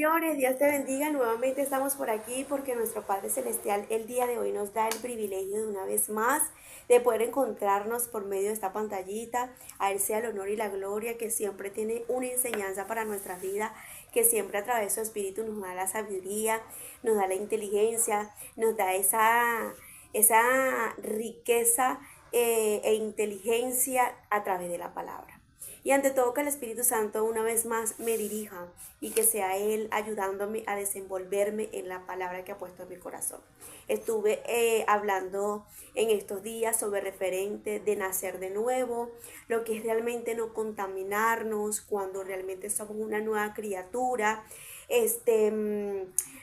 Bendiciones, Dios te bendiga. Nuevamente estamos por aquí porque nuestro Padre Celestial el día de hoy nos da el privilegio de una vez más de poder encontrarnos por medio de esta pantallita. A Él sea el honor y la gloria, que siempre tiene una enseñanza para nuestra vida, que siempre a través de su Espíritu nos da la sabiduría, nos da la inteligencia, nos da esa riqueza e inteligencia a través de la palabra. Y ante todo que el Espíritu Santo una vez más me dirija y que sea Él ayudándome a desenvolverme en la palabra que ha puesto en mi corazón. Estuve hablando en estos días sobre referente de nacer de nuevo, lo que es realmente no contaminarnos cuando realmente somos una nueva criatura,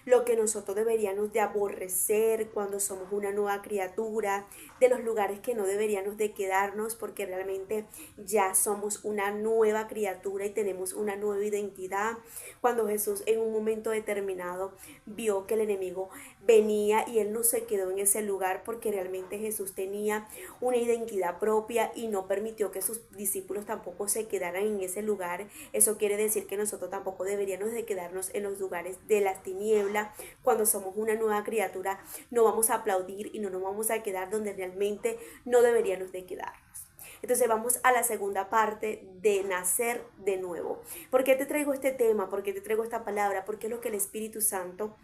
lo que nosotros deberíamos de aborrecer cuando somos una nueva criatura, de los lugares que no deberíamos de quedarnos porque realmente ya somos una nueva criatura y tenemos una nueva identidad. Cuando Jesús en un momento determinado vio que el enemigo venía y él no se quedó en ese lugar porque realmente Jesús tenía una identidad propia y no permitió que sus discípulos tampoco se quedaran en ese lugar. Eso quiere decir que nosotros tampoco deberíamos de quedarnos en los lugares de las tinieblas. Cuando somos una nueva criatura no vamos a aplaudir y no nos vamos a quedar donde realmente no deberíamos de quedarnos. Entonces vamos a la segunda parte de nacer de nuevo. ¿Por qué te traigo este tema? ¿Por qué te traigo esta palabra? Porque es lo que el Espíritu Santo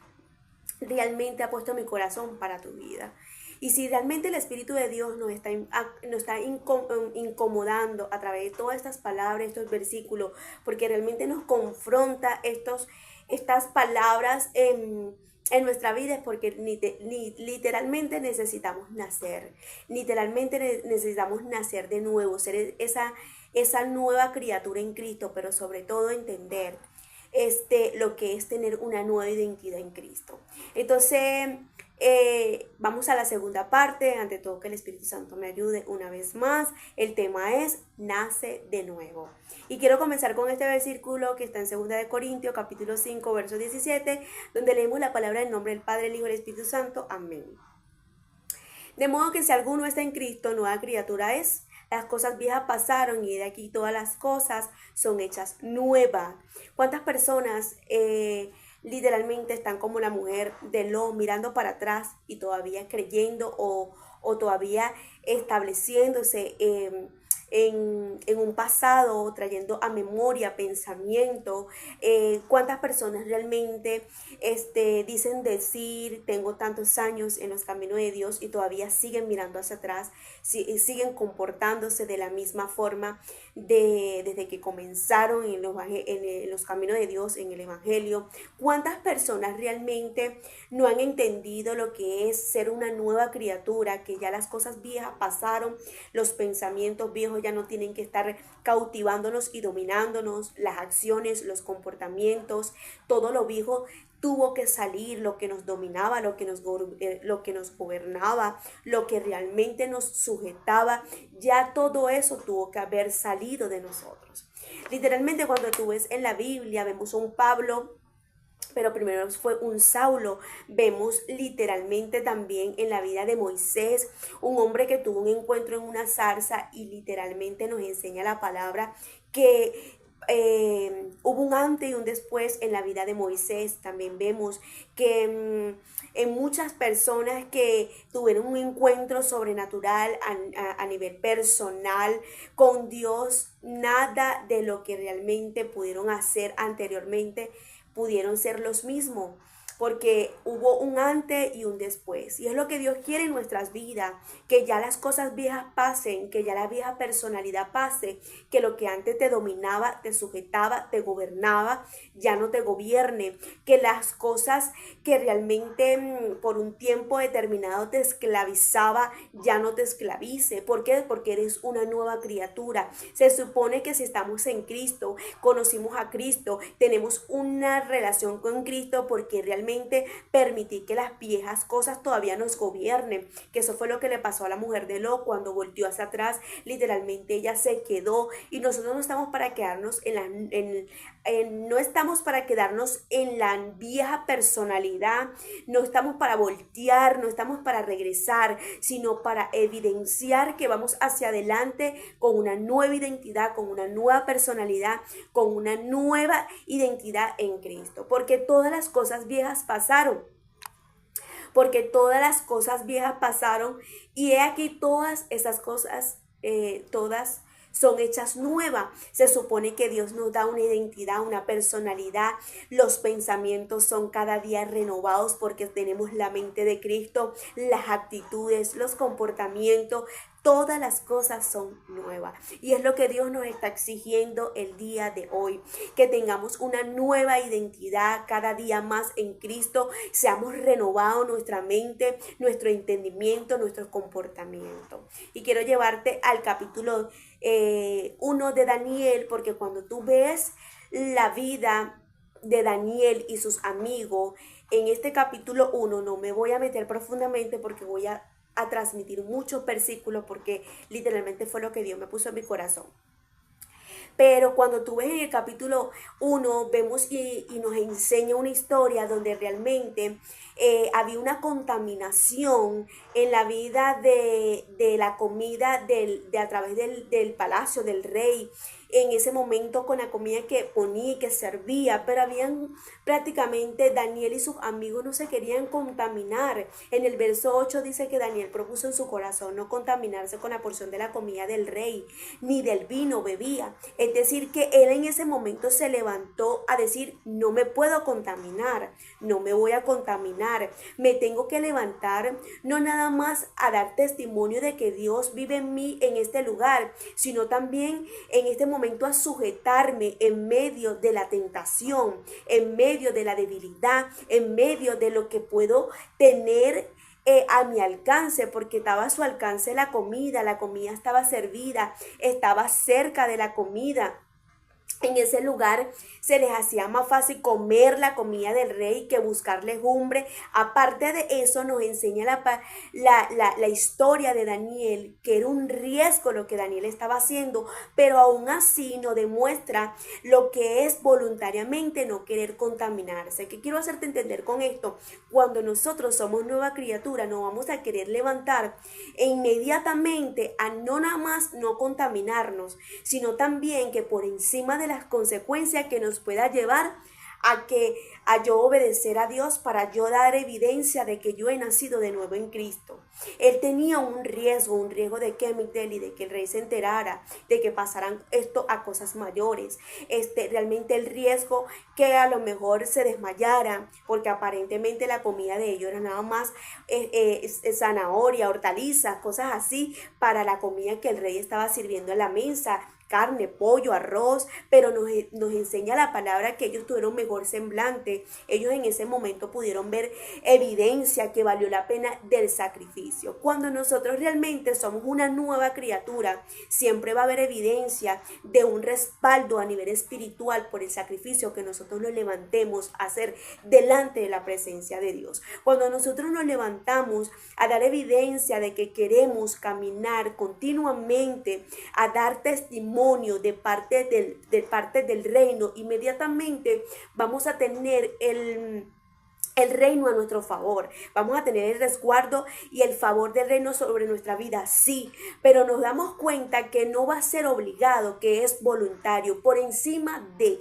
realmente ha puesto en mi corazón para tu vida. Y si realmente el Espíritu de Dios nos está incomodando a través de todas estas palabras, estos versículos, porque realmente nos confronta estas palabras en nuestra vida, es porque literalmente necesitamos nacer, literalmente necesitamos nacer de nuevo, ser esa nueva criatura en Cristo, pero sobre todo entender lo que es tener una nueva identidad en Cristo. Entonces, vamos a la segunda parte. Ante todo que el Espíritu Santo me ayude una vez más. El tema es nace de nuevo. Y quiero comenzar con este versículo que está en 2 de Corintios, capítulo 5, verso 17, donde leemos la palabra en nombre del Padre, el Hijo y el Espíritu Santo. Amén. De modo que si alguno está en Cristo, nueva criatura es. Las cosas viejas pasaron y de aquí todas las cosas son hechas nuevas. ¿Cuántas personas literalmente están como la mujer de Lot mirando para atrás y todavía creyendo o todavía estableciéndose en un pasado, trayendo a memoria, pensamiento? ¿Cuántas personas realmente dicen decir, tengo tantos años en los caminos de Dios y todavía siguen mirando hacia atrás, siguen comportándose de la misma forma desde que comenzaron en los caminos de Dios, en el Evangelio? ¿Cuántas personas realmente no han entendido lo que es ser una nueva criatura, que ya las cosas viejas pasaron, los pensamientos viejos ya no tienen que estar cautivándonos y dominándonos, las acciones, los comportamientos, todo lo viejo tuvo que salir, lo que nos dominaba, lo que nos gobernaba, lo que realmente nos sujetaba, ya todo eso tuvo que haber salido de nosotros. Literalmente cuando tú ves en la Biblia, vemos a un Pablo, pero primero fue un Saulo. Vemos literalmente también en la vida de Moisés, un hombre que tuvo un encuentro en una zarza y literalmente nos enseña la palabra que hubo un antes y un después en la vida de Moisés. También vemos que en muchas personas que tuvieron un encuentro sobrenatural a nivel personal con Dios, nada de lo que realmente pudieron hacer anteriormente pudieron ser los mismos, porque hubo un antes y un después. Y es lo que Dios quiere en nuestras vidas, que ya las cosas viejas pasen, que ya la vieja personalidad pase, que lo que antes te dominaba, te sujetaba, te gobernaba, ya no te gobierne, que las cosas que realmente por un tiempo determinado te esclavizaba, ya no te esclavice. ¿Por qué? Porque eres una nueva criatura. Se supone que si estamos en Cristo, conocimos a Cristo, tenemos una relación con Cristo, porque realmente permitir que las viejas cosas todavía nos gobiernen, que eso fue lo que le pasó a la mujer de Lot cuando volteó hacia atrás. Literalmente ella se quedó, y nosotros no estamos para quedarnos no estamos para quedarnos en la vieja personalidad, no estamos para voltear, no estamos para regresar, sino para evidenciar que vamos hacia adelante con una nueva identidad, con una nueva personalidad, con una nueva identidad en Cristo. Porque todas las cosas viejas pasaron. Porque todas las cosas viejas pasaron y he aquí todas esas cosas, todas son hechas nuevas. Se supone que Dios nos da una identidad, una personalidad. Los pensamientos son cada día renovados porque tenemos la mente de Cristo, las actitudes, los comportamientos. Todas las cosas son nuevas y es lo que Dios nos está exigiendo el día de hoy, que tengamos una nueva identidad cada día más en Cristo, seamos renovados nuestra mente, nuestro entendimiento, nuestro comportamiento. Y quiero llevarte al capítulo 1 de Daniel, porque cuando tú ves la vida de Daniel y sus amigos, en este capítulo 1 no me voy a meter profundamente porque voy a transmitir muchos versículos porque literalmente fue lo que Dios me puso en mi corazón. Pero cuando tú ves en el capítulo 1, vemos y nos enseña una historia donde realmente había una contaminación en la vida de la comida a través del palacio del rey. En ese momento con la comida que ponía y que servía, pero habían prácticamente Daniel y sus amigos no se querían contaminar. En el verso 8 dice que Daniel propuso en su corazón no contaminarse con la porción de la comida del rey, ni del vino bebía. Es decir, que él en ese momento se levantó a decir, no me puedo contaminar, no me voy a contaminar, me tengo que levantar, no nada más a dar testimonio de que Dios vive en mí en este lugar, sino también en este momento a sujetarme en medio de la tentación, en medio de la debilidad, en medio de lo que puedo tener a mi alcance, porque estaba a su alcance la comida estaba servida, estaba cerca de la comida. En ese lugar se les hacía más fácil comer la comida del rey que buscar legumbre. Aparte de eso, nos enseña la historia de Daniel, que era un riesgo lo que Daniel estaba haciendo, pero aún así nos demuestra lo que es voluntariamente no querer contaminarse. ¿Qué quiero hacerte entender con esto? Cuando nosotros somos nueva criatura, nos vamos a querer levantar e inmediatamente a no nada más no contaminarnos, sino también que por encima de las consecuencias que nos pueda llevar a yo obedecer a Dios para yo dar evidencia de que yo he nacido de nuevo en Cristo. Él tenía un riesgo de que Migdel y de que el rey se enterara, de que pasaran esto a cosas mayores. Realmente el riesgo que a lo mejor se desmayara, porque aparentemente la comida de ellos era nada más zanahoria, hortalizas, cosas así, para la comida que el rey estaba sirviendo en la mesa. Carne, pollo, arroz, pero nos enseña la palabra que ellos tuvieron mejor semblante. Ellos en ese momento pudieron ver evidencia que valió la pena del sacrificio. Cuando nosotros realmente somos una nueva criatura, siempre va a haber evidencia de un respaldo a nivel espiritual por el sacrificio que nosotros nos levantemos a hacer delante de la presencia de Dios. Cuando nosotros nos levantamos a dar evidencia de que queremos caminar continuamente, a dar testimonio de parte del reino, inmediatamente vamos a tener el reino a nuestro favor. Vamos a tener el resguardo y el favor del reino sobre nuestra vida, sí, pero nos damos cuenta que no va a ser obligado, que es voluntario, por encima de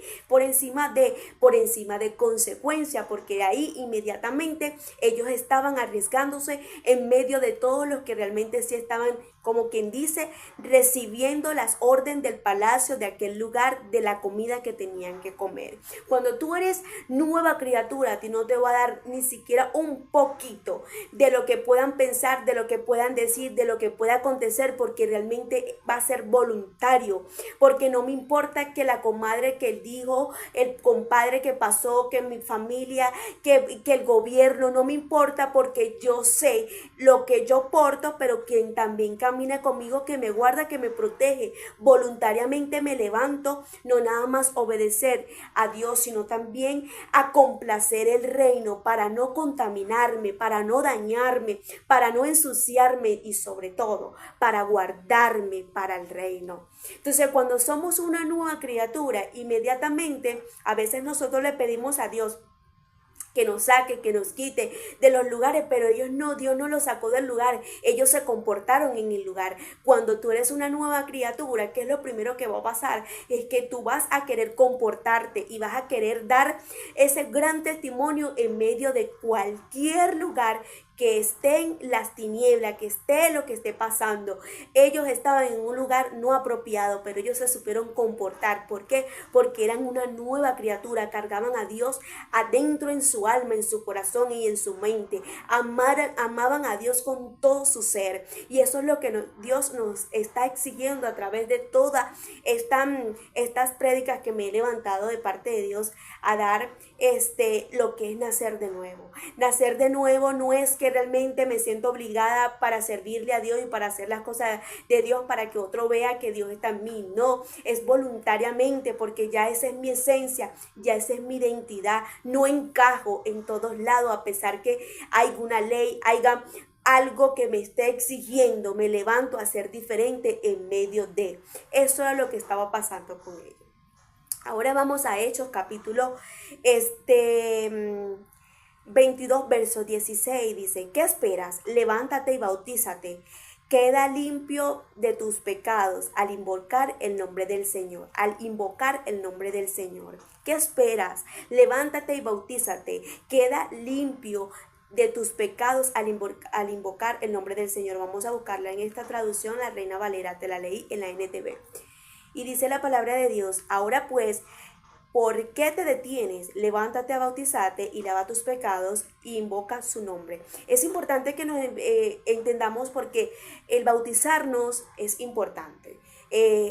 consecuencia, porque ahí inmediatamente ellos estaban arriesgándose en medio de todos los que realmente sí estaban, como quien dice, recibiendo las órdenes del palacio, de aquel lugar, de la comida que tenían que comer. Cuando tú eres nueva criatura, a ti no te va a dar ni siquiera un poquito de lo que puedan pensar, de lo que puedan decir, de lo que pueda acontecer, porque realmente va a ser voluntario, porque no me importa que la comadre que dijo, el compadre que pasó, que mi familia, que el gobierno, no me importa, porque yo sé lo que yo porto, pero quien también camina conmigo, que me guarda, que me protege. Voluntariamente me levanto, no nada más obedecer a Dios, sino también a complacer el reino para no contaminarme, para no dañarme, para no ensuciarme y sobre todo para guardarme para el reino. Entonces, cuando somos una nueva criatura, inmediatamente a veces nosotros le pedimos a Dios que nos saque, que nos quite de los lugares, pero ellos no, Dios no los sacó del lugar, ellos se comportaron en el lugar. Cuando tú eres una nueva criatura, ¿qué es lo primero que va a pasar? Es que tú vas a querer comportarte y vas a querer dar ese gran testimonio en medio de cualquier lugar que estén las tinieblas, que esté lo que esté pasando. Ellos estaban en un lugar no apropiado, pero ellos se supieron comportar. ¿Por qué? Porque eran una nueva criatura, cargaban a Dios adentro en su alma, en su corazón y en su mente. Amaban a Dios con todo su ser. Y eso es lo que Dios nos está exigiendo a través de todas estas prédicas que me he levantado de parte de Dios a dar lo que es nacer de nuevo. Nacer de nuevo no es que realmente me siento obligada para servirle a Dios y para hacer las cosas de Dios para que otro vea que Dios está en mí. No, es voluntariamente, porque ya esa es mi esencia, ya esa es mi identidad. No encajo en todos lados, a pesar que hay una ley, haya algo que me esté exigiendo, me levanto a ser diferente en medio de. Eso era lo que estaba pasando con ellos. Ahora vamos a Hechos capítulo 22, verso 16. Dice: ¿qué esperas? Levántate y bautízate. Queda limpio de tus pecados al invocar el nombre del Señor. Al invocar el nombre del Señor. ¿Qué esperas? Levántate y bautízate. Queda limpio de tus pecados al invocar el nombre del Señor. Vamos a buscarla en esta traducción, la Reina Valera. Te la leí en la NTV. Y dice la palabra de Dios: ahora pues, ¿por qué te detienes? Levántate a bautizarte y lava tus pecados e invoca su nombre. Es importante que nos entendamos, porque el bautizarnos es importante.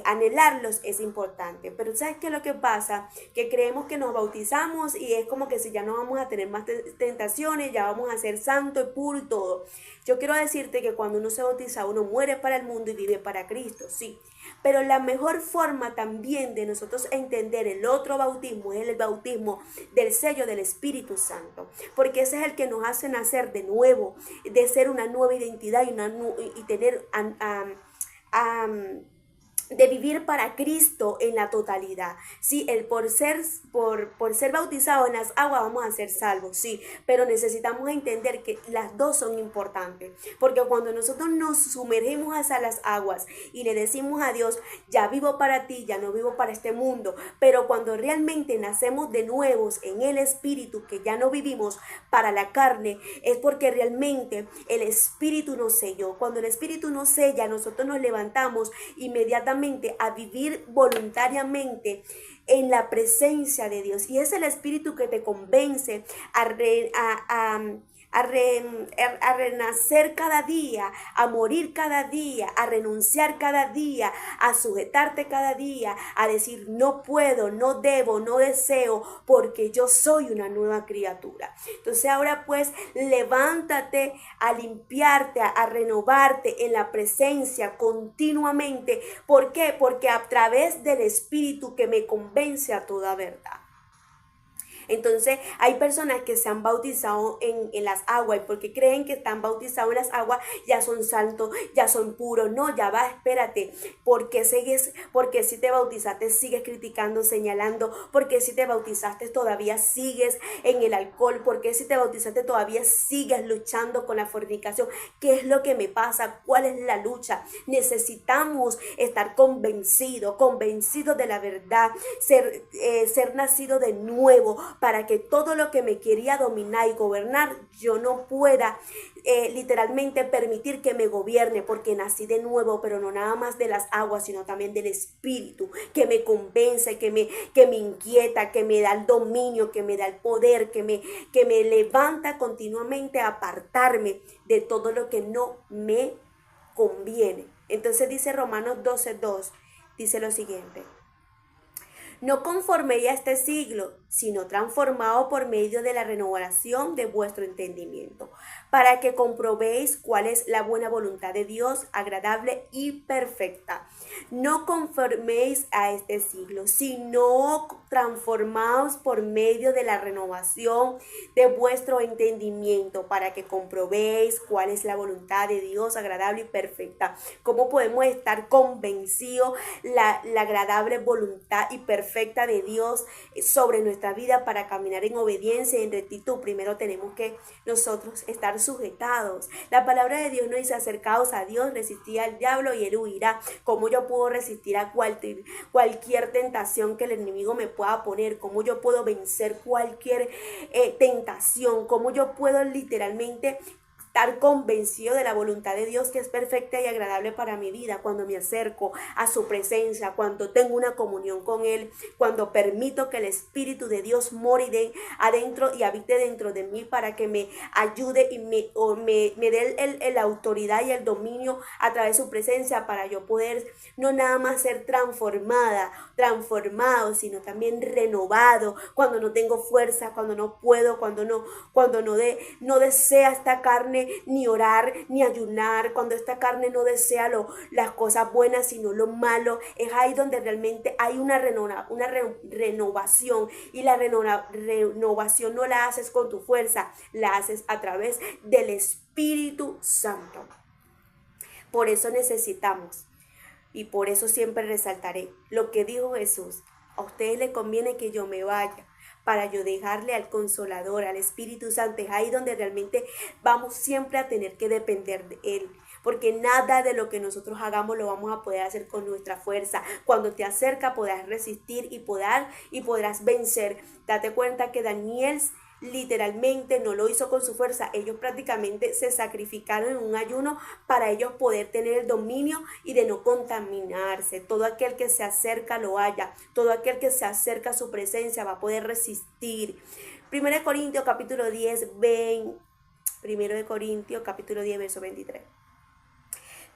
Anhelarlos es importante, pero ¿sabes qué es lo que pasa? Que creemos que nos bautizamos y es como que si ya no vamos a tener más tentaciones, ya vamos a ser santo y puro y todo. Yo quiero decirte que cuando uno se bautiza, uno muere para el mundo y vive para Cristo, sí. Pero la mejor forma también de nosotros entender el otro bautismo es el bautismo del sello del Espíritu Santo, porque ese es el que nos hace nacer de nuevo, de ser una nueva identidad y tener de vivir para Cristo en la totalidad. Sí, por ser bautizado en las aguas vamos a ser salvos, sí, pero necesitamos entender que las dos son importantes, porque cuando nosotros nos sumergimos hacia las aguas y le decimos a Dios: ya vivo para ti, ya no vivo para este mundo, pero cuando realmente nacemos de nuevos en el Espíritu, que ya no vivimos para la carne, es porque realmente el Espíritu nos selló. Cuando el Espíritu nos sella, nosotros nos levantamos inmediatamente a vivir voluntariamente en la presencia de Dios, y es el Espíritu que te convence a renacer cada día, a morir cada día, a renunciar cada día, a sujetarte cada día, a decir: no puedo, no debo, no deseo, porque yo soy una nueva criatura. Entonces ahora pues levántate a limpiarte, a renovarte en la presencia continuamente. ¿Por qué? Porque a través del Espíritu que me convence a toda verdad. Entonces hay personas que se han bautizado en las aguas, y porque creen que están bautizados en las aguas ya son santos, ya son puros. No, ya va, espérate. Porque si te bautizaste sigues criticando, señalando? Porque si te bautizaste todavía sigues en el alcohol? Porque si te bautizaste todavía sigues luchando con la fornicación? ¿Qué es lo que me pasa? ¿Cuál es la lucha? Necesitamos estar convencidos de la verdad, ser nacido de nuevo, para que todo lo que me quería dominar y gobernar, yo no pueda literalmente permitir que me gobierne, porque nací de nuevo, pero no nada más de las aguas, sino también del Espíritu, que me convence, que me inquieta, que me da el dominio, que me da el poder, que me levanta continuamente a apartarme de todo lo que no me conviene. Entonces dice Romanos 12:2, dice lo siguiente: no conforméis a este siglo, sino transformados por medio de la renovación de vuestro entendimiento, para que comprobéis cuál es la buena voluntad de Dios, agradable y perfecta. No conforméis a este siglo, sino transformaos por medio de la renovación de vuestro entendimiento, para que comprobéis cuál es la voluntad de Dios, agradable y perfecta. ¿Cómo podemos estar convencidos la agradable voluntad y perfecta de Dios sobre nuestra vida para caminar en obediencia y en rectitud? Primero tenemos que nosotros estar sujetados. La palabra de Dios nos dice: acercaos a Dios, resistid al diablo y él huirá. ¿Cómo yo puedo resistir a cualquier tentación que el enemigo me pueda poner? ¿Cómo yo puedo vencer cualquier tentación? ¿Cómo yo puedo literalmente estar convencido de la voluntad de Dios, que es perfecta y agradable para mi vida? Cuando me acerco a su presencia, cuando tengo una comunión con Él, cuando permito que el Espíritu de Dios more adentro y habite dentro de mí, para que me ayude y me dé la autoridad y el dominio a través de su presencia, para yo poder no nada más ser transformado, sino también renovado. Cuando no tengo fuerza, cuando no puedo, cuando no desea esta carne ni orar, ni ayunar, cuando esta carne no desea las cosas buenas, sino lo malo, es ahí donde realmente hay una renovación. Y la renovación no la haces con tu fuerza, la haces a través del Espíritu Santo. Por eso necesitamos, y por eso siempre resaltaré lo que dijo Jesús: a ustedes les conviene que yo me vaya, para yo dejarle al Consolador, al Espíritu Santo. Es ahí donde realmente vamos siempre a tener que depender de Él, porque nada de lo que nosotros hagamos lo vamos a poder hacer con nuestra fuerza. Cuando te acerca podrás resistir y podrás vencer. Date cuenta que Daniel literalmente no lo hizo con su fuerza. Ellos prácticamente se sacrificaron en un ayuno para ellos poder tener el dominio y de no contaminarse. Todo aquel que se acerca lo halla, todo aquel que se acerca a su presencia va a poder resistir. 1 Corintios capítulo 10, 1 Corintios capítulo 10, verso 23.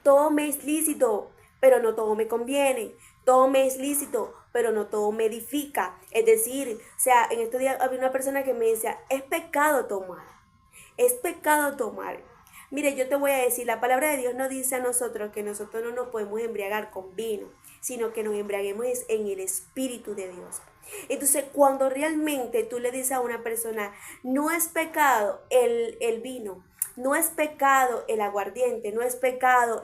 Todo me es lícito, pero no todo me conviene. Todo me es lícito, pero no todo me edifica. Es decir, o sea, en estos días había una persona que me decía: es pecado tomar. Es pecado tomar. Mire, yo te voy a decir, la palabra de Dios nos dice a nosotros que nosotros no nos podemos embriagar con vino, sino que nos embriaguemos en el Espíritu de Dios. Entonces, cuando realmente tú le dices a una persona: no es pecado el vino, no es pecado el aguardiente, no es pecado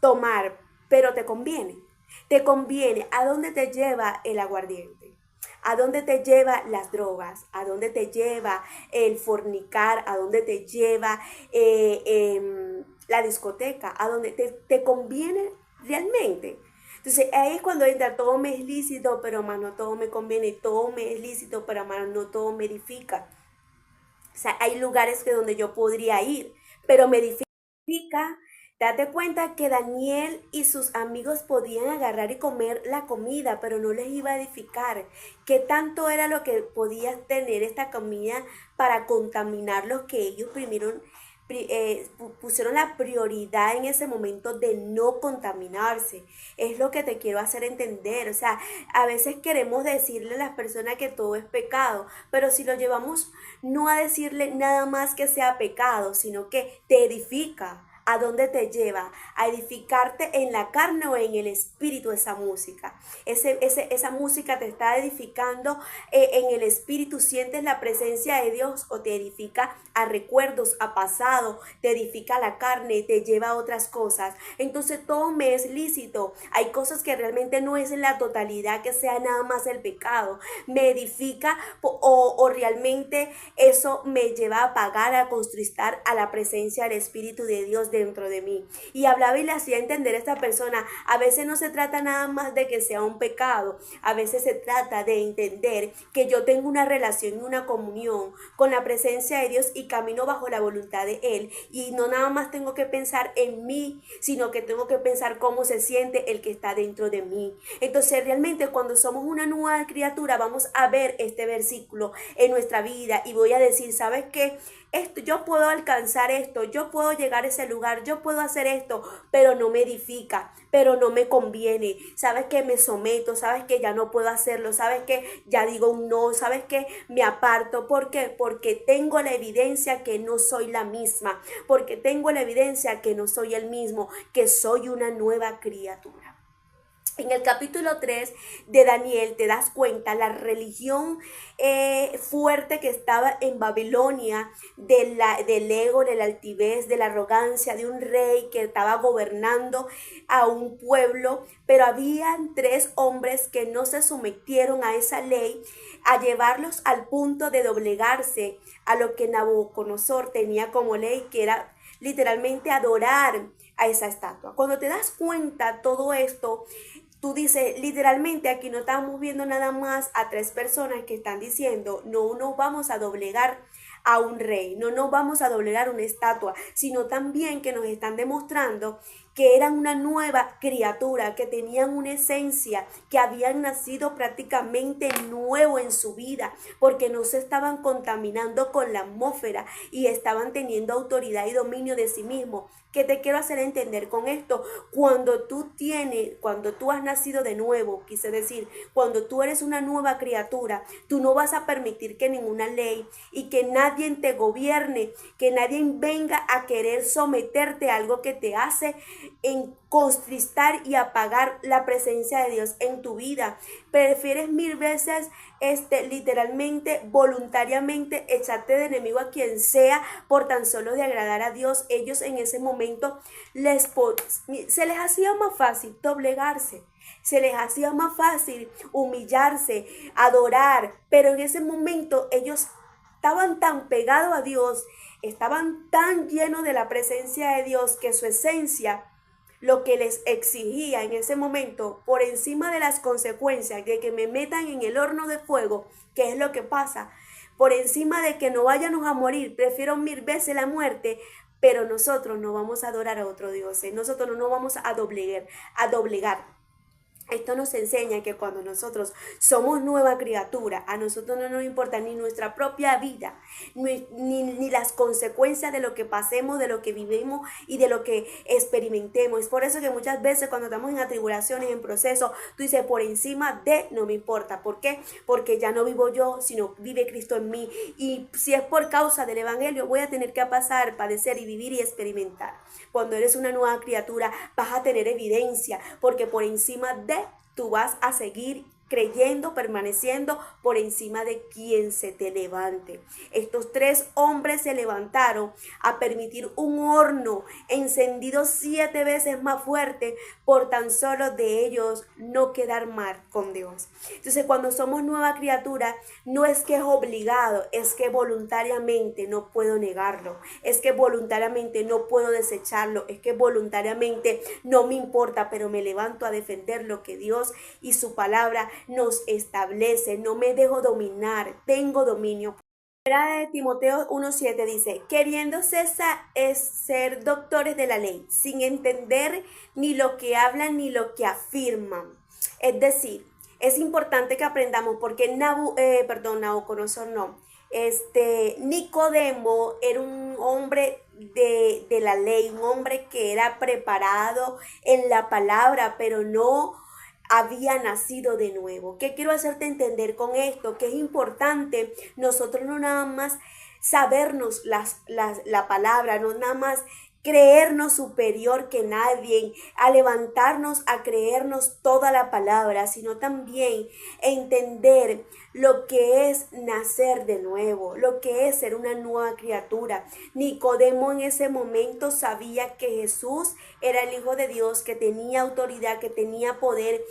tomar, pero te conviene. Te conviene. ¿A dónde te lleva el aguardiente? ¿A dónde te lleva las drogas? ¿A dónde te lleva el fornicar? ¿A dónde te lleva la discoteca? ¿A dónde te conviene realmente? Entonces ahí es cuando entra: todo me es lícito, pero más no todo me conviene. Todo me es lícito, pero más no todo me edifica. O sea, hay lugares donde yo podría ir, pero me edifica. Date cuenta que Daniel y sus amigos podían agarrar y comer la comida, pero no les iba a edificar. ¿Qué tanto era lo que podía tener esta comida para contaminarlos, que ellos pusieron la prioridad en ese momento de no contaminarse? Es lo que te quiero hacer entender. O sea, a veces queremos decirle a las personas que todo es pecado, pero si lo llevamos no a decirle nada más que sea pecado, sino que te edifica. ¿A dónde te lleva? A edificarte en la carne o en el espíritu. Esa música. Esa música te está edificando en el espíritu. ¿Sientes la presencia de Dios o te edifica a recuerdos, a pasado? Te edifica a la carne, te lleva a otras cosas. Entonces todo me es lícito. Hay cosas que realmente no es en la totalidad que sea nada más el pecado. Me edifica o realmente eso me lleva a pagar, a constristar a la presencia del Espíritu de Dios dentro de mí. Y hablaba y le hacía entender a esta persona: a veces no se trata nada más de que sea un pecado, a veces se trata de entender que yo tengo una relación y una comunión con la presencia de Dios y camino bajo la voluntad de Él, y no nada más tengo que pensar en mí, sino que tengo que pensar cómo se siente el que está dentro de mí. Entonces realmente cuando somos una nueva criatura vamos a ver este versículo en nuestra vida y voy a decir: ¿sabes qué? esto, yo puedo alcanzar esto, yo puedo llegar a ese lugar, yo puedo hacer esto, pero no me edifica, pero no me conviene. Sabes que me someto, sabes que ya no puedo hacerlo, sabes que ya digo un no, sabes que me aparto. ¿Por qué? Porque tengo la evidencia que no soy la misma, porque tengo la evidencia que no soy el mismo, que soy una nueva criatura. En el capítulo 3 de Daniel te das cuenta la religión fuerte que estaba en Babilonia, del ego, de la altivez, de la arrogancia de un rey que estaba gobernando a un pueblo, pero habían 3 hombres que no se sometieron a esa ley, a llevarlos al punto de doblegarse a lo que Nabucodonosor tenía como ley, que era literalmente adorar a esa estatua. Cuando te das cuenta todo esto, tú dices, literalmente aquí no estamos viendo nada más a 3 personas que están diciendo, no nos vamos a doblegar a un rey, no nos vamos a doblegar a una estatua, sino también que nos están demostrando que eran una nueva criatura, que tenían una esencia, que habían nacido prácticamente nuevo en su vida, porque no se estaban contaminando con la atmósfera y estaban teniendo autoridad y dominio de sí mismos. ¿Qué te quiero hacer entender con esto? Cuando tú has nacido de nuevo, quise decir, cuando tú eres una nueva criatura, tú no vas a permitir que ninguna ley y que nadie te gobierne, que nadie venga a querer someterte a algo que te hace en contristar y apagar la presencia de Dios en tu vida. Prefieres 1000 veces literalmente, voluntariamente echarte de enemigo a quien sea por tan solo de agradar a Dios. Ellos en ese momento se les hacía más fácil doblegarse, se les hacía más fácil humillarse, adorar, pero en ese momento ellos estaban tan pegados a Dios, estaban tan llenos de la presencia de Dios, que su esencia, lo que les exigía en ese momento, por encima de las consecuencias de que me metan en el horno de fuego, que es lo que pasa, por encima de que no vayamos a morir, prefiero 1000 veces la muerte, pero nosotros no vamos a adorar a otro Dios, nosotros no nos vamos a doblegar. Esto nos enseña que cuando nosotros somos nueva criatura, a nosotros no nos importa ni nuestra propia vida, ni las consecuencias de lo que pasemos, de lo que vivimos y de lo que experimentemos. Es por eso que muchas veces cuando estamos en atribulaciones, en procesos, tú dices, por encima de, no me importa. ¿Por qué? Porque ya no vivo yo, sino vive Cristo en mí. Y si es por causa del Evangelio, voy a tener que pasar, padecer y vivir y experimentar. Cuando eres una nueva criatura, vas a tener evidencia, porque por encima de tú vas a seguir creyendo, permaneciendo por encima de quien se te levante. Estos 3 hombres se levantaron a permitir un horno encendido 7 veces más fuerte por tan solo de ellos no quedar mal con Dios. Entonces, cuando somos nueva criatura, no es que es obligado, es que voluntariamente no puedo negarlo, es que voluntariamente no puedo desecharlo, es que voluntariamente no me importa, pero me levanto a defender lo que Dios y su palabra nos establece. No me dejo dominar, tengo dominio. Primera de Timoteo 1:7 dice, queriendo ser doctores de la ley, sin entender ni lo que hablan ni lo que afirman. Es decir, es importante que aprendamos, porque Nabucodonosor no. Nicodemo era un hombre de la ley, un hombre que era preparado en la palabra, pero no había nacido de nuevo. ¿Qué quiero hacerte entender con esto? Que es importante nosotros no nada más sabernos la palabra, no nada más creernos superior que nadie, a levantarnos a creernos toda la palabra, sino también entender lo que es nacer de nuevo, lo que es ser una nueva criatura. Nicodemo en ese momento sabía que Jesús era el Hijo de Dios, que tenía autoridad, que tenía poder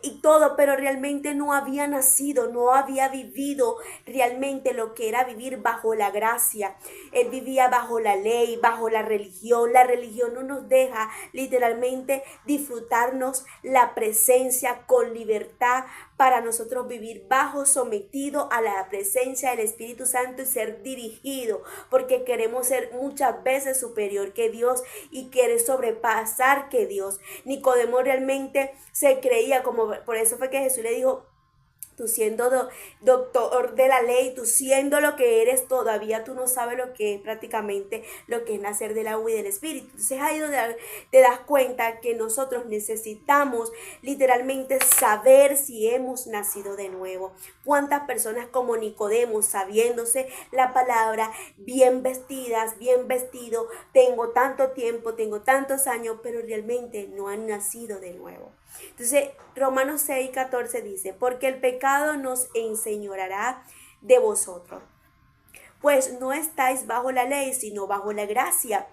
y todo, pero realmente no había nacido, no había vivido realmente lo que era vivir bajo la gracia. Él vivía bajo la ley, bajo la religión. La religión no nos deja literalmente disfrutarnos la presencia con libertad para nosotros vivir bajo, sometido a la presencia del Espíritu Santo y ser dirigido, porque queremos ser muchas veces superior que Dios y querer sobrepasar que Dios. Nicodemo realmente se creía, como por eso fue que Jesús le dijo, Tú siendo doctor de la ley, tú siendo lo que eres, todavía tú no sabes lo que es prácticamente lo que es nacer del agua y del espíritu. Entonces ahí donde te das cuenta que nosotros necesitamos literalmente saber si hemos nacido de nuevo. Cuántas personas como Nicodemo, sabiéndose la palabra, bien vestidas, bien vestido, tengo tanto tiempo, tengo tantos años, pero realmente no han nacido de nuevo. Entonces, Romanos 6:14 dice, porque el pecado nos enseñoreará de vosotros. Pues no estáis bajo la ley, sino bajo la gracia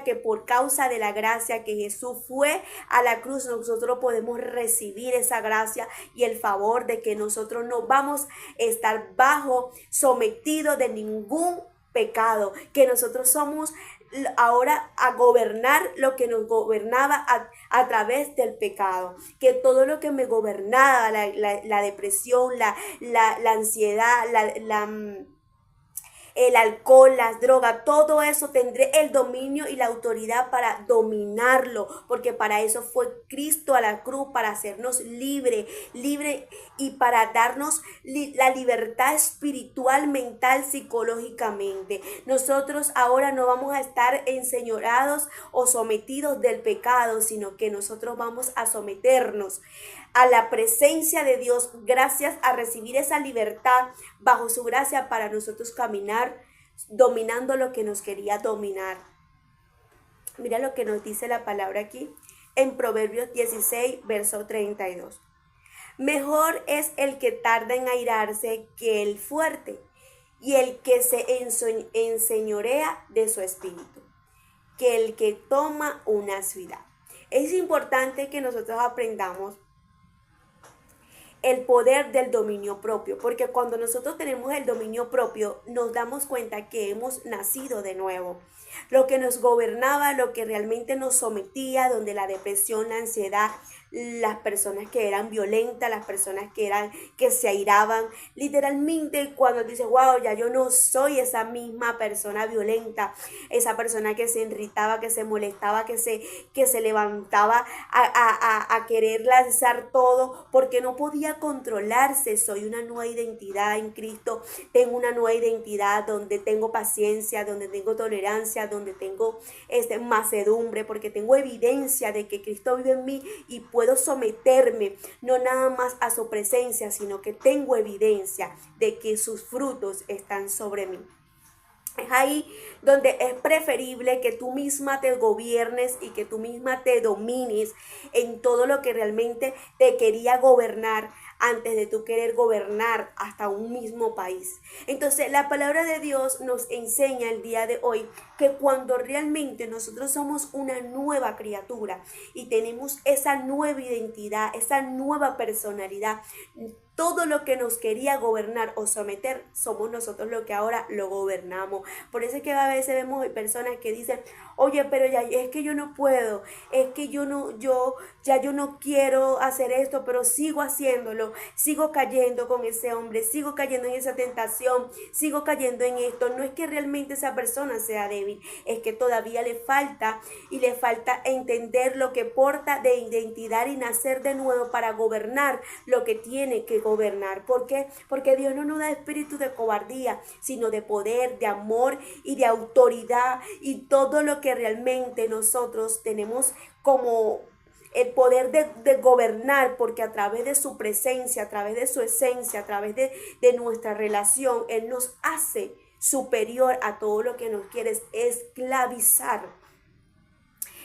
que por causa de la gracia que Jesús fue a la cruz, nosotros podemos recibir esa gracia y el favor de que nosotros no vamos a estar bajo, sometidos de ningún pecado, que nosotros somos ahora a gobernar lo que nos gobernaba a través del pecado, que todo lo que me gobernaba, la depresión, la ansiedad, el alcohol, las drogas, todo eso tendré el dominio y la autoridad para dominarlo, porque para eso fue Cristo a la cruz, para hacernos libre y para darnos la libertad espiritual, mental, psicológicamente. Nosotros ahora no vamos a estar enseñorados o sometidos del pecado, sino que nosotros vamos a someternos a la presencia de Dios gracias a recibir esa libertad bajo su gracia para nosotros caminar dominando lo que nos quería dominar. Mira lo que nos dice la palabra aquí en Proverbios 16, verso 32. Mejor es el que tarda en airarse que el fuerte, y el que se enseñorea de su espíritu, que el que toma una ciudad. Es importante que nosotros aprendamos el poder del dominio propio, porque cuando nosotros tenemos el dominio propio nos damos cuenta que hemos nacido de nuevo. Lo que nos gobernaba, lo que realmente nos sometía, donde la depresión, la ansiedad, las personas que eran violentas, las personas que se airaban, literalmente cuando dices, wow, ya yo no soy esa misma persona violenta, esa persona que se irritaba, que se molestaba, que se levantaba a querer lanzar todo porque no podía controlarse. Soy una nueva identidad en Cristo, tengo una nueva identidad donde tengo paciencia, donde tengo tolerancia, donde tengo mansedumbre, porque tengo evidencia de que Cristo vive en mí y puedo someterme no nada más a su presencia, sino que tengo evidencia de que sus frutos están sobre mí. Es ahí donde es preferible que tú misma te gobiernes y que tú misma te domines en todo lo que realmente te quería gobernar antes de tú querer gobernar hasta un mismo país. Entonces la palabra de Dios nos enseña el día de hoy que cuando realmente nosotros somos una nueva criatura y tenemos esa nueva identidad, esa nueva personalidad, todo lo que nos quería gobernar o someter, somos nosotros los que ahora lo gobernamos. Por eso es que a veces vemos personas que dicen, oye, pero ya es que yo no puedo, es que yo no quiero hacer esto, pero sigo haciéndolo, sigo cayendo con ese hombre, sigo cayendo en esa tentación, sigo cayendo en esto. No es que realmente esa persona sea débil, es que todavía le falta entender lo que porta de identidad y nacer de nuevo para gobernar lo que tiene que gobernar. ¿Por qué? Porque Dios no nos da espíritu de cobardía, sino de poder, de amor y de autoridad, y todo lo que realmente nosotros tenemos como el poder de gobernar, porque a través de su presencia, a través de su esencia, a través de nuestra relación, Él nos hace superior a todo lo que nos quiere esclavizar.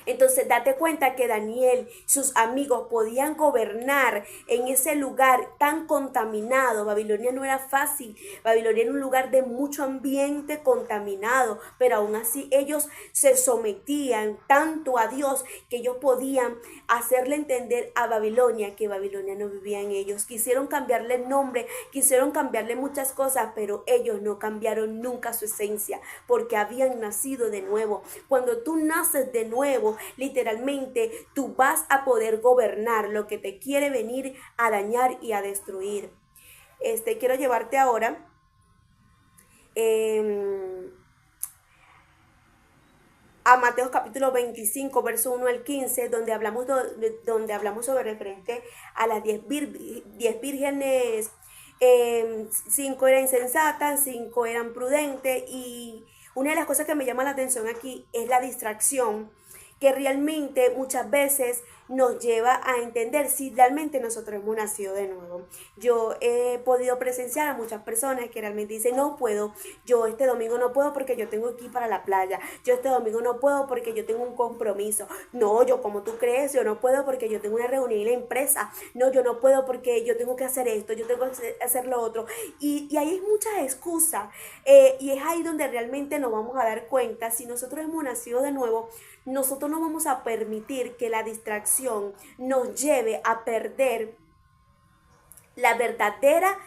Entonces date cuenta que Daniel, sus amigos podían gobernar en ese lugar tan contaminado. Babilonia no era fácil, Babilonia era un lugar de mucho ambiente contaminado, pero aún así ellos se sometían tanto a Dios que ellos podían hacerle entender a Babilonia que Babilonia no vivía en ellos. Quisieron cambiarle el nombre, quisieron cambiarle muchas cosas, pero ellos no cambiaron nunca su esencia, porque habían nacido de nuevo. Cuando tú naces de nuevo, literalmente tú vas a poder gobernar lo que te quiere venir a dañar y a destruir. Quiero llevarte ahora a Mateo capítulo 25, verso 1 al 15, donde hablamos sobre referente a las 10 vírgenes. 5 eran insensatas, 5 eran prudentes, y una de las cosas que me llama la atención aquí es la distracción, que realmente muchas veces nos lleva a entender si realmente nosotros hemos nacido de nuevo. Yo he podido presenciar a muchas personas que realmente dicen, no puedo, yo este domingo no puedo porque yo tengo que ir para la playa, yo este domingo no puedo porque yo tengo un compromiso, no, yo como tú crees, yo no puedo porque yo tengo una reunión en la empresa, no, yo no puedo porque yo tengo que hacer esto, yo tengo que hacer lo otro, y ahí hay muchas excusas, y es ahí donde realmente nos vamos a dar cuenta si nosotros hemos nacido de nuevo. Nosotros no vamos a permitir que la distracción nos lleve a perder la verdadera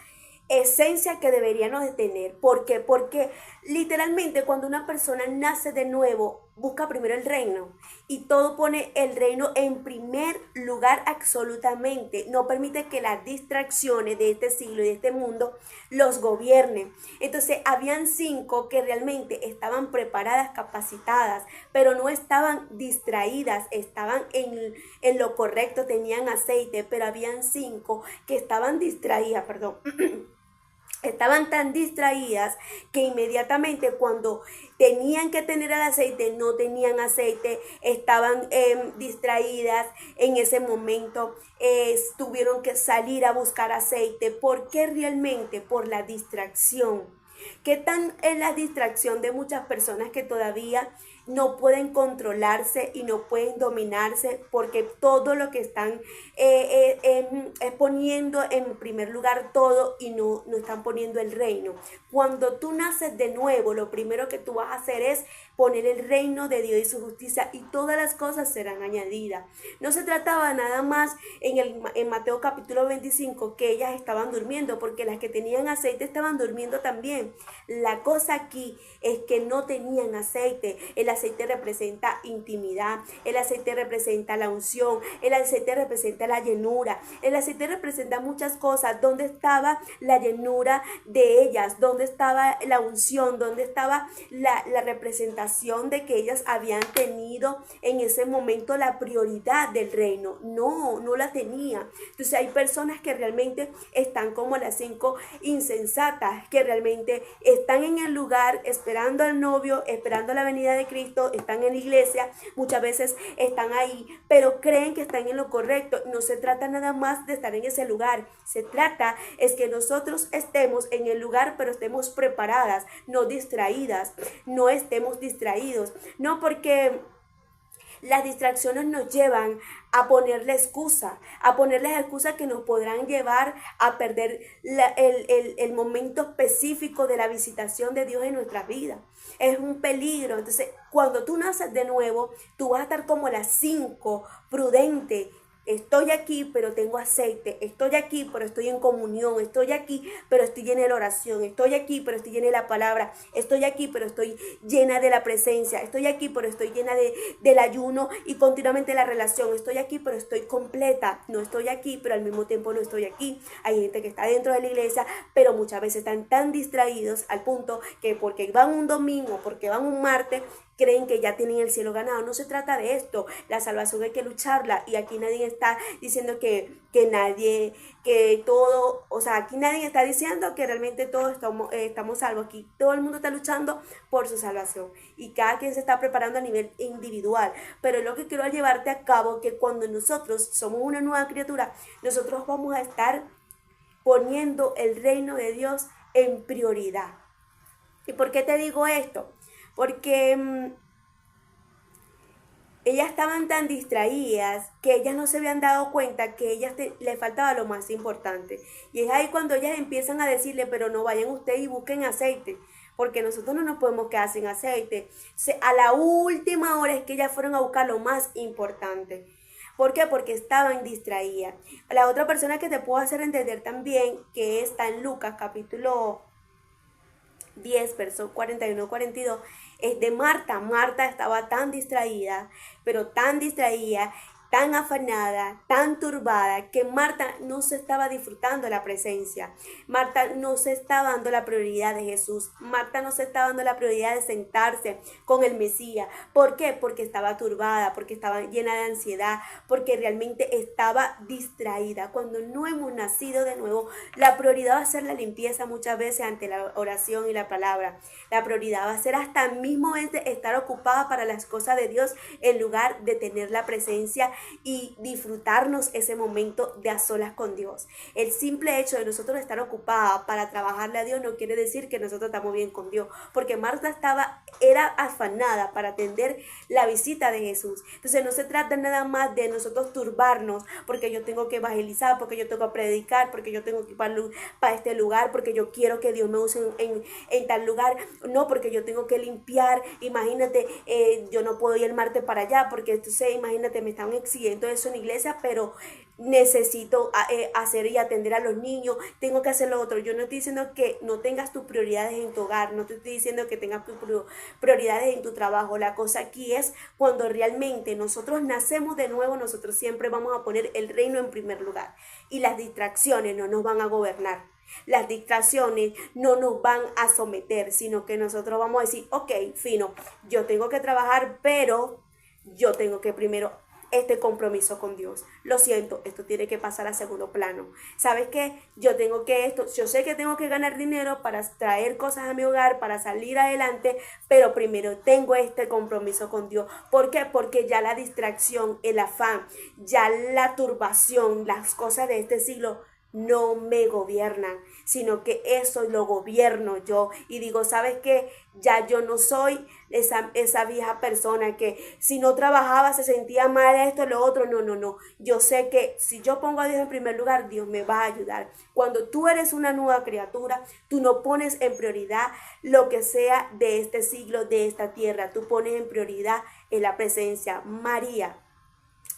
esencia que deberíamos de tener. ¿Por qué? Porque literalmente cuando una persona nace de nuevo, busca primero el reino, y todo pone el reino en primer lugar absolutamente. No permite que las distracciones de este siglo y de este mundo los gobiernen. Entonces habían 5 que realmente estaban preparadas, capacitadas, pero no estaban distraídas, estaban en lo correcto, tenían aceite, pero habían 5 que estaban distraídas, perdón. Estaban tan distraídas que inmediatamente cuando tenían que tener el aceite, no tenían aceite, estaban distraídas en ese momento, tuvieron que salir a buscar aceite. ¿Por qué realmente? Por la distracción. ¿Qué tan es la distracción de muchas personas que todavía no pueden controlarse y no pueden dominarse porque todo lo que están es poniendo en primer lugar todo y no están poniendo el reino? Cuando tú naces de nuevo, lo primero que tú vas a hacer es poner el reino de Dios y su justicia, y todas las cosas serán añadidas. No se trataba nada más en Mateo capítulo 25 que ellas estaban durmiendo, porque las que tenían aceite estaban durmiendo también. La cosa aquí es que no tenían aceite. El aceite representa intimidad, el aceite representa la unción, el aceite representa la llenura, el aceite representa muchas cosas. ¿Dónde estaba la llenura de ellas? ¿Dónde estaba la unción? ¿Dónde estaba la representación de que ellas habían tenido en ese momento la prioridad del reino? No la tenía. Entonces hay personas que realmente están como las 5 insensatas, que realmente están en el lugar esperando al novio, esperando la venida de Cristo, están en la iglesia, muchas veces están ahí, pero creen que están en lo correcto. No se trata nada más de estar en ese lugar, se trata es que nosotros estemos en el lugar, pero estemos preparadas, no distraídas, no estemos distraídos, no, porque las distracciones nos llevan a ponerle excusa, a ponerles excusas que nos podrán llevar a perder el momento específico de la visitación de Dios en nuestras vidas. Es un peligro. Entonces, cuando tú naces de nuevo, tú vas a estar como las 5, prudente. Estoy aquí, pero tengo aceite. Estoy aquí, pero estoy en comunión. Estoy aquí, pero estoy llena de la oración. Estoy aquí, pero estoy llena de la palabra. Estoy aquí, pero estoy llena de la presencia. Estoy aquí, pero estoy llena del ayuno y continuamente la relación. Estoy aquí, pero estoy completa. No estoy aquí, pero al mismo tiempo no estoy aquí. Hay gente que está dentro de la iglesia, pero muchas veces están tan distraídos al punto que porque van un domingo, porque van un martes, creen que ya tienen el cielo ganado. No se trata de esto. La salvación hay que lucharla, y aquí nadie está diciendo que nadie, que todo, o sea, aquí nadie está diciendo que realmente todos estamos salvos. Aquí todo el mundo está luchando por su salvación y cada quien se está preparando a nivel individual. Pero es lo que quiero llevarte a cabo, que cuando nosotros somos una nueva criatura, nosotros vamos a estar poniendo el reino de Dios en prioridad. ¿Y por qué te digo esto? Porque ellas estaban tan distraídas que ellas no se habían dado cuenta que ellas les faltaba lo más importante. Y es ahí cuando ellas empiezan a decirle, pero no vayan ustedes y busquen aceite, porque nosotros no nos podemos quedar sin aceite. A la última hora es que ellas fueron a buscar lo más importante. ¿Por qué? Porque estaban distraídas. La otra persona que te puedo hacer entender también, que está en Lucas capítulo 10, versos 41-42, es de Marta. Marta estaba tan distraída, pero tan distraída, tan afanada, tan turbada, que Marta no se estaba disfrutando la presencia. Marta no se estaba dando la prioridad de Jesús. Marta no se estaba dando la prioridad de sentarse con el Mesías. ¿Por qué? Porque estaba turbada, porque estaba llena de ansiedad, porque realmente estaba distraída. Cuando no hemos nacido de nuevo, la prioridad va a ser la limpieza muchas veces ante la oración y la palabra. La prioridad va a ser hasta mismo estar ocupada para las cosas de Dios en lugar de tener la presencia y disfrutarnos ese momento de a solas con Dios. El simple hecho de nosotros estar ocupada para trabajarle a Dios no quiere decir que nosotros estamos bien con Dios, porque Marta era afanada para atender la visita de Jesús. Entonces no se trata nada más de nosotros turbarnos porque yo tengo que evangelizar, porque yo tengo que predicar, porque yo tengo que ir para este lugar, porque yo quiero que Dios me use en tal lugar. No, porque yo tengo que limpiar. Imagínate, yo no puedo ir el martes para allá porque entonces imagínate, me están exigiendo eso en la iglesia, pero necesito hacer y atender a los niños, tengo que hacer lo otro. Yo no estoy diciendo que no tengas tus prioridades en tu hogar, no te estoy diciendo que tengas tus prioridades en tu trabajo. La cosa aquí es cuando realmente nosotros nacemos de nuevo, nosotros siempre vamos a poner el reino en primer lugar y las distracciones no nos van a gobernar. Las distracciones no nos van a someter, sino que nosotros vamos a decir, ok, fino, yo tengo que trabajar, pero yo tengo que primero este compromiso con Dios. Lo siento, esto tiene que pasar a segundo plano. ¿Sabes qué? Yo sé que tengo que ganar dinero para traer cosas a mi hogar, para salir adelante, pero primero tengo este compromiso con Dios. ¿Por qué? Porque ya la distracción, el afán, ya la turbación, las cosas de este siglo no me gobiernan, sino que eso lo gobierno yo y digo, ¿sabes qué? Ya yo no soy esa vieja persona que si no trabajaba se sentía mal esto, lo otro. No. Yo sé que si yo pongo a Dios en primer lugar, Dios me va a ayudar. Cuando tú eres una nueva criatura, tú no pones en prioridad lo que sea de este siglo, de esta tierra. Tú pones en prioridad en la presencia. María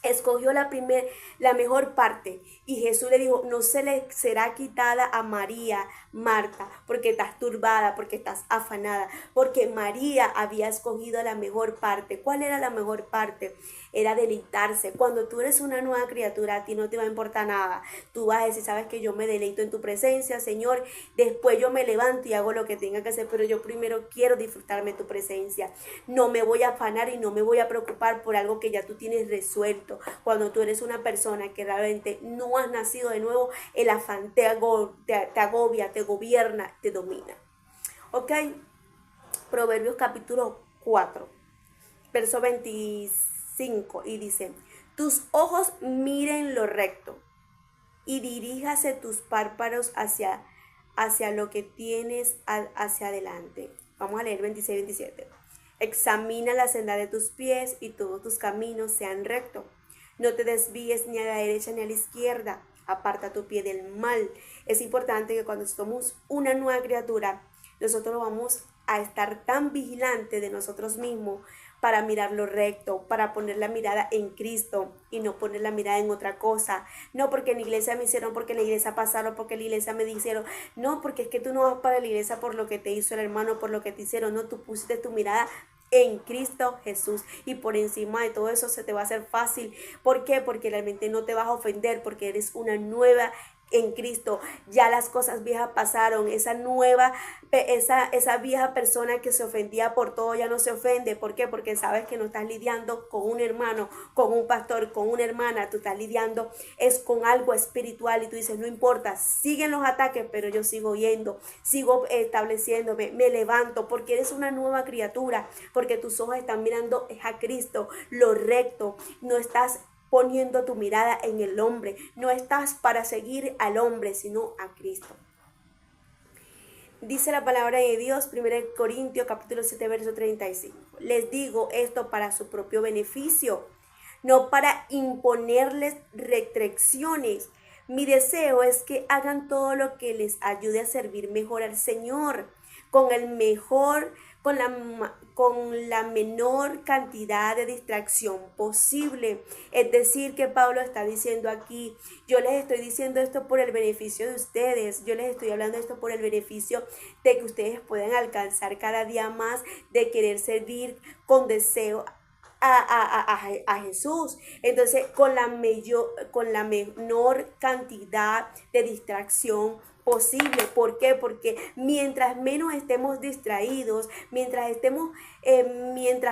escogió la mejor parte y Jesús le dijo, no se le será quitada a María, Marta, porque estás turbada, porque estás afanada, porque María había escogido la mejor parte. ¿Cuál era la mejor parte? Era deleitarse. Cuando tú eres una nueva criatura, a ti no te va a importar nada. Tú vas a decir, sabes que yo me deleito en tu presencia, Señor, después yo me levanto y hago lo que tenga que hacer, pero yo primero quiero disfrutarme de tu presencia. No me voy a afanar y no me voy a preocupar por algo que ya tú tienes resuelto. Cuando tú eres una persona que realmente no has nacido de nuevo, el afán te agobia, te gobierna, te domina. ¿Ok? Proverbios capítulo 4, verso 25, y dice, tus ojos miren lo recto y diríjase tus párpados hacia lo que tienes hacia adelante. Vamos a leer 26 y 27. Examina la senda de tus pies y todos tus caminos sean rectos. No te desvíes ni a la derecha ni a la izquierda. Aparta tu pie del mal. Es importante que cuando somos una nueva criatura, nosotros vamos a estar tan vigilantes de nosotros mismos para mirar lo recto, para poner la mirada en Cristo y no poner la mirada en otra cosa. No porque en la iglesia me hicieron, porque en la iglesia pasaron, porque en la iglesia me dijeron. No, porque es que tú no vas para la iglesia por lo que te hizo el hermano, por lo que te hicieron. No, tú pusiste tu mirada en Cristo Jesús y por encima de todo eso se te va a hacer fácil. ¿Por qué? Porque realmente no te vas a ofender, porque eres una nueva en Cristo. Ya las cosas viejas pasaron. Esa vieja persona que se ofendía por todo ya no se ofende. ¿Por qué? Porque sabes que no estás lidiando con un hermano, con un pastor, con una hermana. Tú estás lidiando es con algo espiritual y tú dices, no importa, siguen los ataques, pero yo sigo yendo, sigo estableciéndome, me levanto, porque eres una nueva criatura, porque tus ojos están mirando a Cristo, lo recto. No estás poniendo tu mirada en el hombre, no estás para seguir al hombre, sino a Cristo. Dice la palabra de Dios, 1 Corintios capítulo 7, verso 35. Les digo esto para su propio beneficio, no para imponerles restricciones. Mi deseo es que hagan todo lo que les ayude a servir mejor al Señor, con la menor cantidad de distracción posible. Es decir, que Pablo está diciendo aquí, yo les estoy diciendo esto por el beneficio de ustedes, yo les estoy hablando esto por el beneficio de que ustedes puedan alcanzar cada día más, de querer servir con deseo a Jesús. Entonces, con la menor cantidad de distracción posible. ¿Por qué? Porque mientras menos estemos distraídos, mientras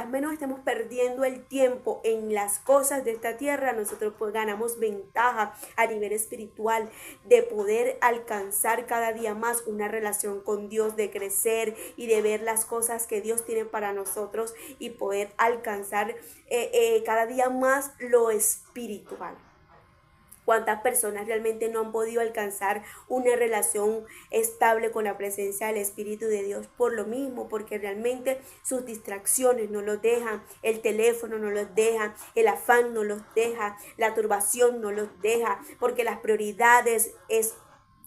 menos estemos perdiendo el tiempo en las cosas de esta tierra, nosotros pues ganamos ventaja a nivel espiritual de poder alcanzar cada día más una relación con Dios, de crecer y de ver las cosas que Dios tiene para nosotros y poder alcanzar cada día más lo espiritual. ¿Cuántas personas realmente no han podido alcanzar una relación estable con la presencia del Espíritu de Dios por lo mismo? Porque realmente sus distracciones no los dejan, el teléfono no los deja, el afán no los deja, la turbación no los deja, porque las prioridades es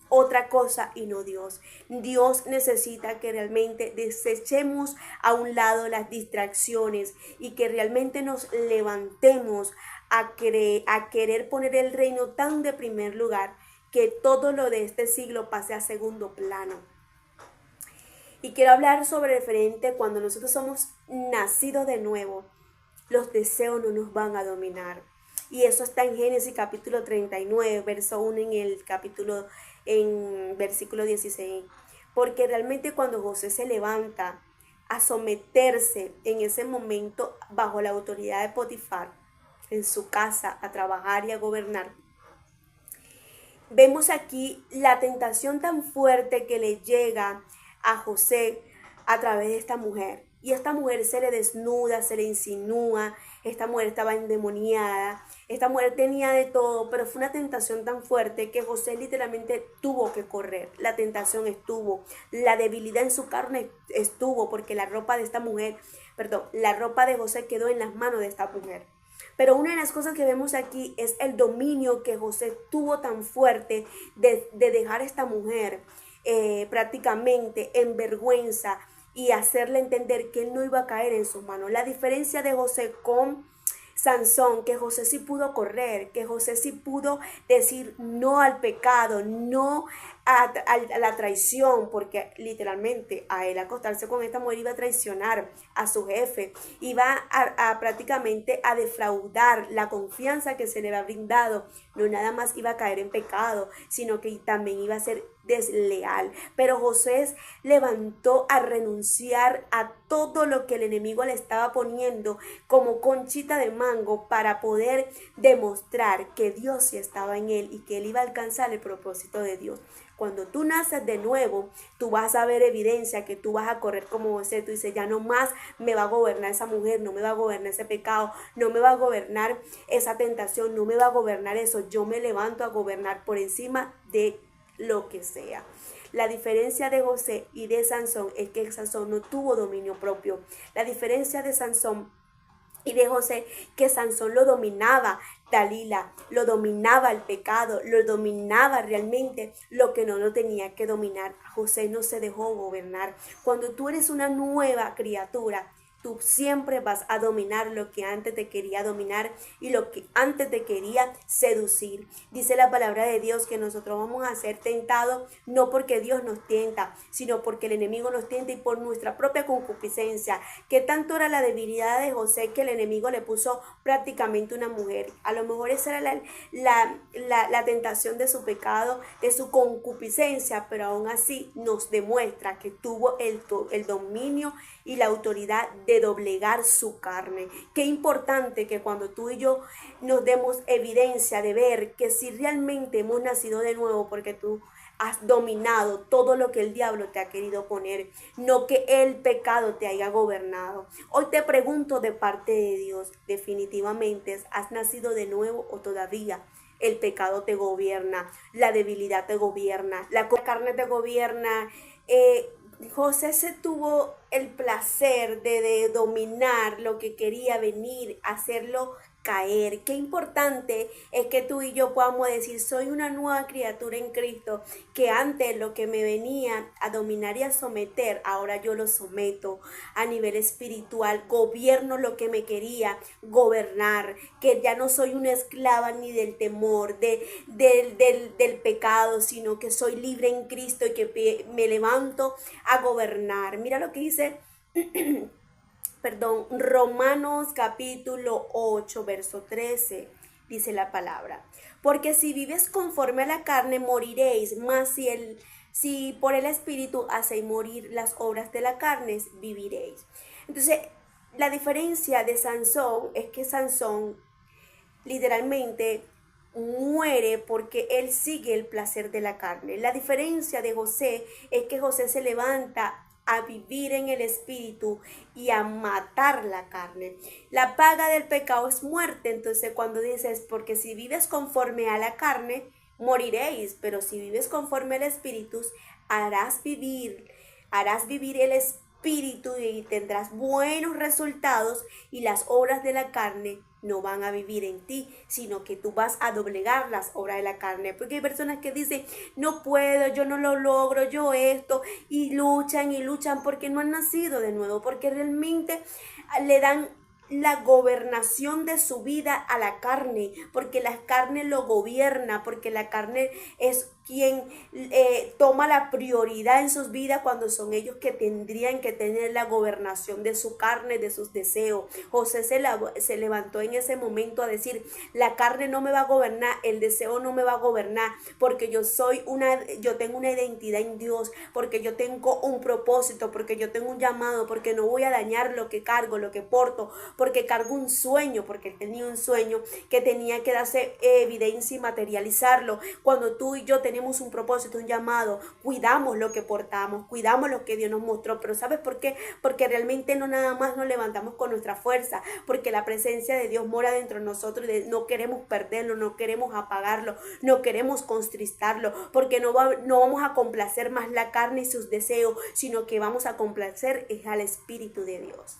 otra cosa y no Dios. Dios necesita que realmente desechemos a un lado las distracciones y que realmente nos levantemos a querer poner el reino tan de primer lugar que todo lo de este siglo pase a segundo plano. Y quiero hablar sobre referente cuando nosotros somos nacidos de nuevo, los deseos no nos van a dominar. Y eso está en Génesis capítulo 39, verso 1 en versículo 16. Porque realmente cuando José se levanta a someterse en ese momento bajo la autoridad de Potifar, en su casa, a trabajar y a gobernar, vemos aquí la tentación tan fuerte que le llega a José a través de esta mujer. Y esta mujer se le desnuda, se le insinúa, esta mujer estaba endemoniada, esta mujer tenía de todo, pero fue una tentación tan fuerte que José literalmente tuvo que correr. La tentación estuvo, la debilidad en su carne estuvo, porque la ropa de José quedó en las manos de esta mujer. Pero una de las cosas que vemos aquí es el dominio que José tuvo tan fuerte de dejar a esta mujer prácticamente en vergüenza y hacerle entender que él no iba a caer en sus manos. La diferencia de José con Sansón, que José sí pudo correr, que José sí pudo decir no al pecado, no a la traición, porque literalmente a él acostarse con esta mujer iba a traicionar a su jefe, iba a prácticamente a defraudar la confianza que se le había brindado. No nada más iba a caer en pecado, sino que también iba a ser desleal. Pero José levantó a renunciar a todo lo que el enemigo le estaba poniendo como conchita de mango para poder demostrar que Dios sí estaba en él y que él iba a alcanzar el propósito de Dios. Cuando tú naces de nuevo, tú vas a ver evidencia que tú vas a correr como José. Tú dices, ya no más me va a gobernar esa mujer, no me va a gobernar ese pecado, no me va a gobernar esa tentación, no me va a gobernar eso. Yo me levanto a gobernar por encima de lo que sea. La diferencia de José y de Sansón es que Sansón no tuvo dominio propio. La diferencia de Sansón y de José, que Sansón lo dominaba, Dalila, lo dominaba el pecado, lo dominaba realmente lo que no lo tenía que dominar. José no se dejó gobernar. Cuando tú eres una nueva criatura, tú siempre vas a dominar lo que antes te quería dominar y lo que antes te quería seducir. Dice la palabra de Dios que nosotros vamos a ser tentados no porque Dios nos tienta, sino porque el enemigo nos tienta y por nuestra propia concupiscencia. Que tanto era la debilidad de José que el enemigo le puso prácticamente una mujer. A lo mejor esa era la tentación de su pecado, de su concupiscencia, pero aún así nos demuestra que tuvo el dominio y la autoridad de doblegar su carne. Qué importante que cuando tú y yo nos demos evidencia de ver que si realmente hemos nacido de nuevo, porque tú has dominado todo lo que el diablo te ha querido poner, no que el pecado te haya gobernado. Hoy te pregunto de parte de Dios, definitivamente, ¿has nacido de nuevo o todavía el pecado te gobierna, la debilidad te gobierna, la carne te gobierna? José se tuvo el placer de dominar lo que quería venir, hacerlo caer. Qué importante es que tú y yo podamos decir, soy una nueva criatura en Cristo, que antes lo que me venía a dominar y a someter, ahora yo lo someto a nivel espiritual, gobierno lo que me quería gobernar, que ya no soy una esclava ni del temor, del pecado, sino que soy libre en Cristo y que me levanto a gobernar. Mira lo que dice Romanos capítulo 8, verso 13, dice la palabra. Porque si vives conforme a la carne, moriréis, mas si por el Espíritu hacéis morir las obras de la carne, viviréis. Entonces, la diferencia de Sansón es que Sansón literalmente muere porque él sigue el placer de la carne. La diferencia de José es que José se levanta a vivir en el espíritu y a matar la carne. La paga del pecado es muerte. Entonces cuando dices, porque si vives conforme a la carne, moriréis, pero si vives conforme al espíritu, harás vivir el espíritu y tendrás buenos resultados, y las obras de la carne no van a vivir en ti, sino que tú vas a doblegar las obras de la carne. Porque hay personas que dicen, no puedo, yo no lo logro, yo esto, y luchan porque no han nacido de nuevo, porque realmente le dan la gobernación de su vida a la carne, porque la carne lo gobierna, porque la carne es quien toma la prioridad en sus vidas, cuando son ellos que tendrían que tener la gobernación de su carne, de sus deseos. José se levantó en ese momento a decir, la carne no me va a gobernar, el deseo no me va a gobernar, porque yo tengo una identidad en Dios, porque yo tengo un propósito, porque yo tengo un llamado, porque no voy a dañar lo que cargo, lo que porto, porque cargo un sueño, porque él tenía un sueño que tenía que darse evidencia y materializarlo. Cuando tú y yo tenemos un propósito, un llamado, cuidamos lo que portamos, cuidamos lo que Dios nos mostró. Pero ¿sabes por qué? Porque realmente no nada más nos levantamos con nuestra fuerza, porque la presencia de Dios mora dentro de nosotros y no queremos perderlo, no queremos apagarlo, no queremos contristarlo, porque no vamos a complacer más la carne y sus deseos, sino que vamos a complacer al Espíritu de Dios.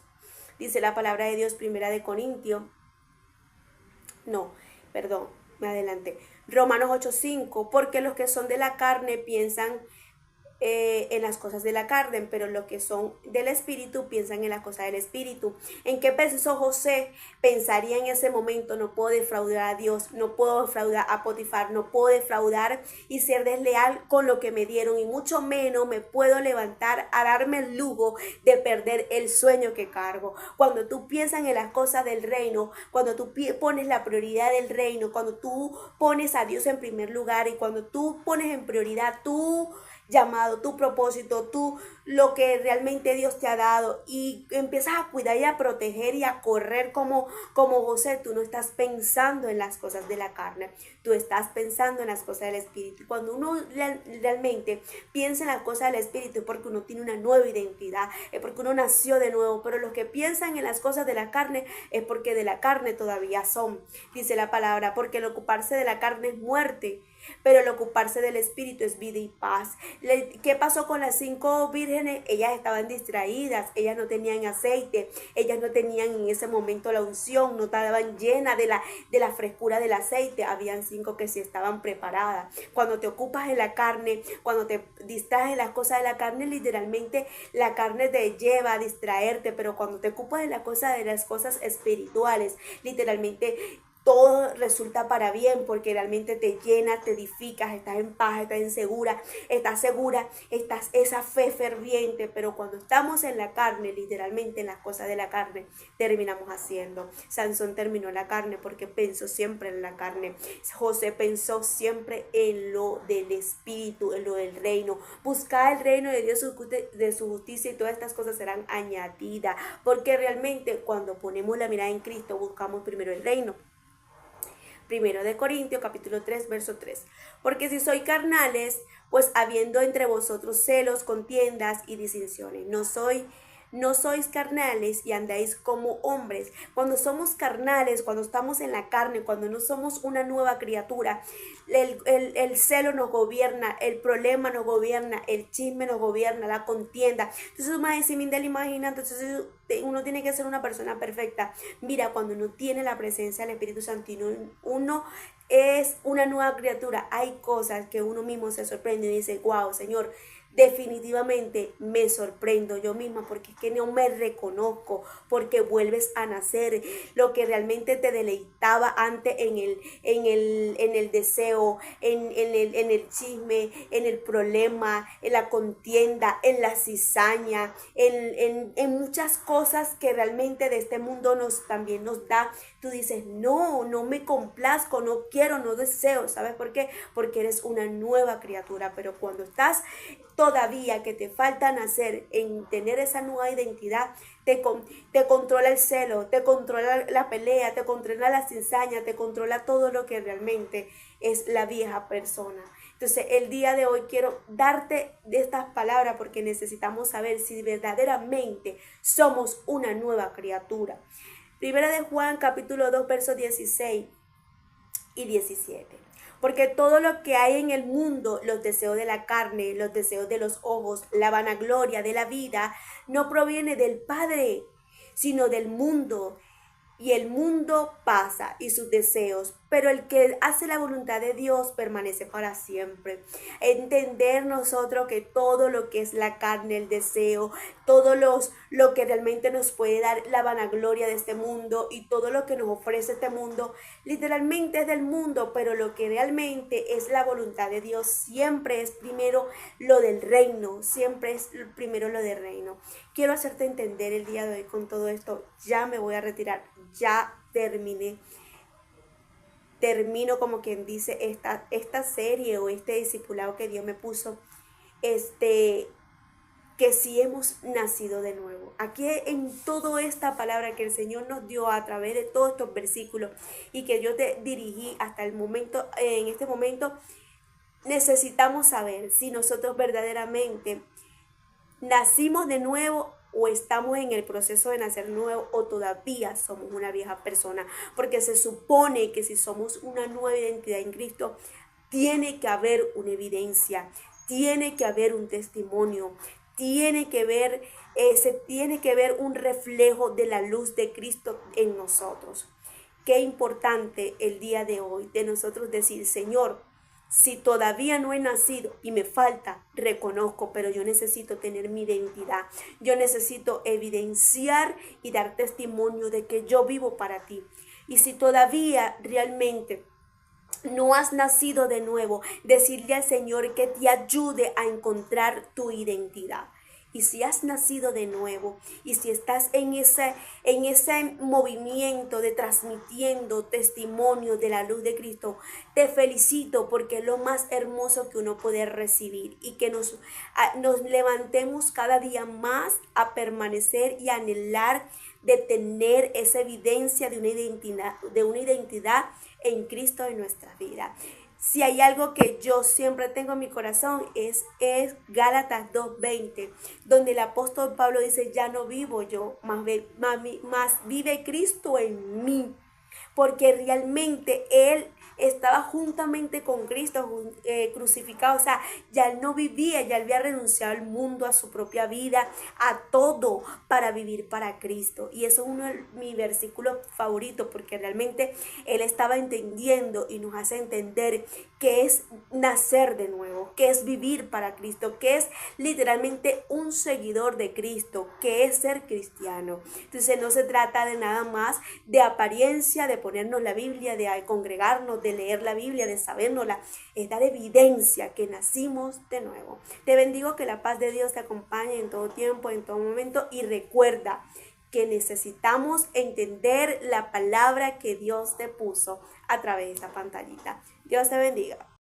Dice la palabra de Dios, Romanos 8:5, porque los que son de la carne piensan en las cosas de la carne, pero los que son del espíritu piensan en las cosas del espíritu. ¿En qué pensó José? Pensaría en ese momento, no puedo defraudar a Dios, no puedo defraudar a Potifar, no puedo defraudar y ser desleal con lo que me dieron, y mucho menos me puedo levantar a darme el lujo de perder el sueño que cargo. Cuando tú piensas en las cosas del reino, cuando tú pones la prioridad del reino, cuando tú pones a Dios en primer lugar, y cuando tú pones en prioridad tu llamado, tu propósito, lo que realmente Dios te ha dado, y empiezas a cuidar y a proteger y a correr como José, tú no estás pensando en las cosas de la carne, tú estás pensando en las cosas del espíritu. Cuando uno realmente piensa en las cosas del espíritu, es porque uno tiene una nueva identidad, es porque uno nació de nuevo. Pero los que piensan en las cosas de la carne es porque de la carne todavía son. Dice la palabra, porque el ocuparse de la carne es muerte, pero el ocuparse del espíritu es vida y paz. ¿Qué pasó con las 5 vírgenes? Ellas estaban distraídas, ellas no tenían aceite, ellas no tenían en ese momento la unción, no estaban llenas de la frescura del aceite. Habían 5 que sí estaban preparadas. Cuando te ocupas en la carne, cuando te distraes en las cosas de la carne, literalmente la carne te lleva a distraerte, pero cuando te ocupas en las cosas espirituales, literalmente todo resulta para bien, porque realmente te llenas, te edificas, estás en paz, estás segura, estás esa fe ferviente. Pero cuando estamos en la carne, literalmente en las cosas de la carne, terminamos haciendo. Sansón terminó en la carne porque pensó siempre en la carne. José pensó siempre en lo del espíritu, en lo del reino. Buscad el reino de Dios, de su justicia, y todas estas cosas serán añadidas, porque realmente cuando ponemos la mirada en Cristo, buscamos primero el reino. 1 Corintios capítulo 3, verso 3. Porque si sois carnales, pues habiendo entre vosotros celos, contiendas y disensiones, no sois carnales y andáis como hombres. Cuando somos carnales, cuando estamos en la carne, cuando no somos una nueva criatura, el celo nos gobierna, el problema nos gobierna, el chisme nos gobierna, la contienda. Entonces, entonces uno tiene que ser una persona perfecta. Mira, cuando uno tiene la presencia del Espíritu Santo y uno es una nueva criatura, hay cosas que uno mismo se sorprende y dice, wow, Señor, definitivamente me sorprendo yo misma porque es que no me reconozco, porque vuelves a nacer. Lo que realmente te deleitaba antes en el deseo, en el chisme, en el problema, en la contienda, en la cizaña, en muchas cosas que realmente de este mundo también nos da. Tú dices, no, no me complazco, no quiero, no deseo. ¿Sabes por qué? Porque eres una nueva criatura. Pero cuando estás todavía que te falta nacer en tener esa nueva identidad, te controla el celo, te controla la pelea, te controla la cizaña, te controla todo lo que realmente es la vieja persona. Entonces el día de hoy quiero darte de estas palabras porque necesitamos saber si verdaderamente somos una nueva criatura. Primera de Juan capítulo 2 versos 16 y 17. Porque todo lo que hay en el mundo, los deseos de la carne, los deseos de los ojos, la vanagloria de la vida, no proviene del Padre, sino del mundo. Y el mundo pasa y sus deseos, pero el que hace la voluntad de Dios permanece para siempre. Entender nosotros que todo lo que es la carne, el deseo, lo que realmente nos puede dar la vanagloria de este mundo y todo lo que nos ofrece este mundo, literalmente es del mundo, pero lo que realmente es la voluntad de Dios siempre es primero lo del reino, siempre es primero lo del reino. Quiero hacerte entender el día de hoy con todo esto. Ya me voy a retirar, ya termino como quien dice esta serie o este discipulado que Dios me puso, que si hemos nacido de nuevo. Aquí en toda esta palabra que el Señor nos dio a través de todos estos versículos y que yo te dirigí hasta el momento, en este momento, necesitamos saber si nosotros verdaderamente nacimos de nuevo o estamos en el proceso de nacer nuevo o todavía somos una vieja persona, porque se supone que si somos una nueva identidad en Cristo, tiene que haber una evidencia, tiene que haber un testimonio, tiene que ver, se tiene que ver un reflejo de la luz de Cristo en nosotros. Qué importante el día de hoy de nosotros decir, Señor, si todavía no he nacido y me falta, reconozco, pero yo necesito tener mi identidad. Yo necesito evidenciar y dar testimonio de que yo vivo para ti. Y si todavía realmente no has nacido de nuevo, decirle al Señor que te ayude a encontrar tu identidad. Y si has nacido de nuevo y si estás en ese movimiento de transmitiendo testimonio de la luz de Cristo, te felicito porque es lo más hermoso que uno puede recibir y que nos levantemos cada día más a permanecer y a anhelar de tener esa evidencia de una identidad en Cristo en nuestra vida. Si hay algo que yo siempre tengo en mi corazón es Gálatas 2:20, donde el apóstol Pablo dice, ya no vivo yo, más vive Cristo en mí, porque realmente Él estaba juntamente con Cristo crucificado, o sea, ya Él no vivía, ya Él había renunciado al mundo, a su propia vida, a todo para vivir para Cristo. Y eso es uno de mis versículos favoritos, porque realmente Él estaba entendiendo y nos hace entender que es nacer de nuevo, que es vivir para Cristo, que es literalmente un seguidor de Cristo, que es ser cristiano. Entonces no se trata de nada más de apariencia, de ponernos la Biblia, de congregarnos, de leer la Biblia, de sabérnosla, es dar evidencia que nacimos de nuevo. Te bendigo, que la paz de Dios te acompañe en todo tiempo, en todo momento, y recuerda que necesitamos entender la palabra que Dios te puso a través de esta pantallita. Dios te bendiga.